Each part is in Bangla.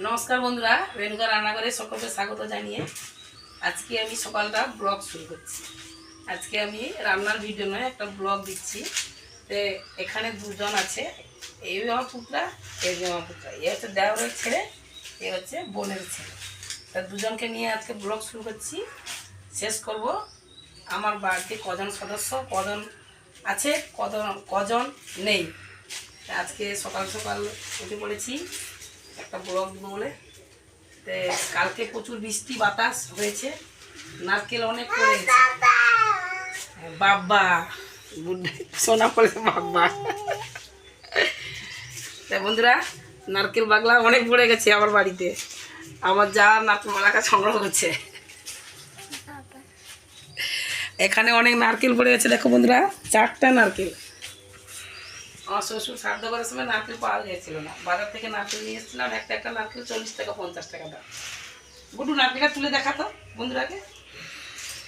নমস্কার বন্ধুরা, রেণুকা রান্নাঘরে সকলকে স্বাগত জানিয়ে আজকে আমি সকালটা ব্লগ শুরু করছি। আজকে আমি রান্নার ভিডিও নয়, একটা ব্লগ দিচ্ছি। তো এখানে দুজন আছে, এই আমার পুত্রা, এই আমার পুত্রা, এ হচ্ছে দেওরের ছেলে, এ হচ্ছে বোনের ছেলে। তা দুজনকে নিয়ে আজকে ব্লগ শুরু করছি। শেষ করব আমার বাড়িতে কজন সদস্য, কজন আছে, কজন নেই। আজকে সকাল সকাল উঠে পড়েছি একটা ব্লগ দেবো বলে। তো কালকে প্রচুর বৃষ্টি বাতাস হয়েছে, নারকেল অনেক পড়েছে। বাবা সোনা পড়েছে বাবা। তা বন্ধুরা, নারকেল বাগলা অনেক পড়ে গেছে আমার বাড়িতে। আমার যা নারকেল মালাকা সংগ্রহ করছে। এখানে অনেক নারকেল পড়ে গেছে, দেখো বন্ধুরা, 4টা নারকেল। আমার শ্বশুর শ্রাদ্ধ করার সময় নারকেল পাওয়া গিয়েছিল না, বাজার থেকে নারকেল নিয়ে এসেছিলাম। একটা নারকেল 40 টাকা 50 টাকা দাম। গুডু নারকেলটা তুলে দেখাতো বন্ধুরাকে,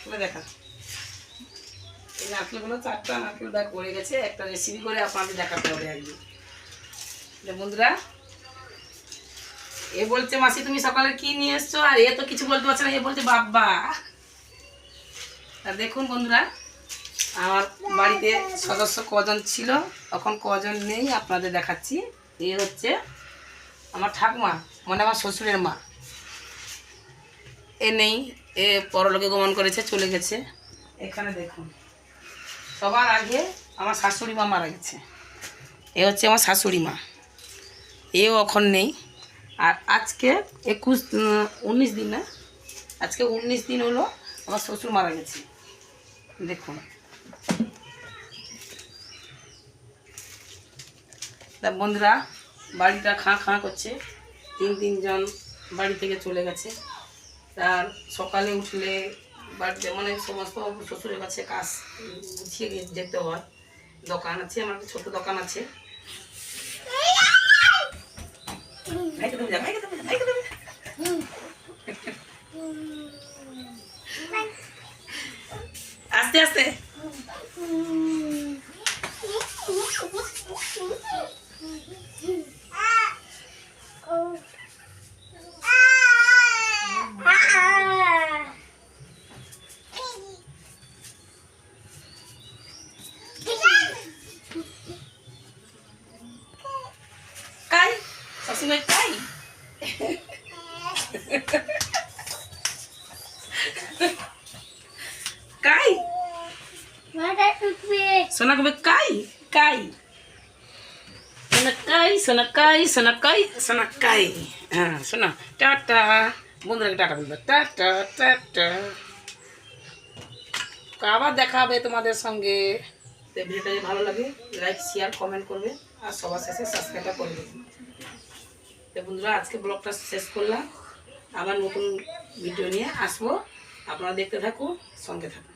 তুলে দেখা। এই নারকেলগুলো 4টা নারকেল ব্যাগ পড়ে গেছে, একটা রেসিপি করে আপনাদের দেখাতে হবে একদিন। বন্ধুরা, এ বলছে মাসি তুমি সকালে কি নিয়ে এসছো, আর এ তো কিছু বলতে পারছে না, এ বলছে বাবা। আর দেখুন বন্ধুরা, আমার বাড়িতে সদস্য কজন ছিল, এখন কজন নেই আপনাদের দেখাচ্ছি। এ হচ্ছে আমার ঠাকুমা, মানে আমার শ্বশুরের মা। এ নেই, এ পরলোকে গমন করেছে, চলে গেছে। এখানে দেখুন, সবার আগে আমার শাশুড়ি মা মারা গেছে। এ হচ্ছে আমার শাশুড়ি মা, এও এখন নেই। আর আজকে 19 দিন না, আজকে 19 দিন হলো আমার শ্বশুর মারা গেছে। দেখুন, তা বন্ধুরা, বাড়িটা খাঁ খাঁ করছে, তিনজন বাড়ি থেকে চলে গেছে। তার সকালে উঠলে বাড়িতে মানে সমস্ত শ্বশুরের কাছে কাজ গুছিয়ে যেতে হয়। দোকান আছে, আমার একটা ছোটো দোকান আছে। আস্তে আস্তে কাই সবসময় কাই। কাই সোনা কবে কাই কাই সোনা কাই সোনা কাই সোনা কাই সোনা কাই। হ্যাঁ শোনা, টাটা বন্ধুরাকে টাটা বলবে, টাটা টাটা। আবার দেখা হবে তোমাদের সঙ্গে। ভিডিওটা যদি ভালো লাগে লাইক শেয়ার কমেন্ট করবে, আর সবার শেষে সাবস্ক্রাইবটা করবে। তো বন্ধুরা, আজকে ব্লগটা শেষ করলাম, আবার নতুন ভিডিও নিয়ে আসবো। আপনারা দেখতে থাকুন, সঙ্গে থাকুন।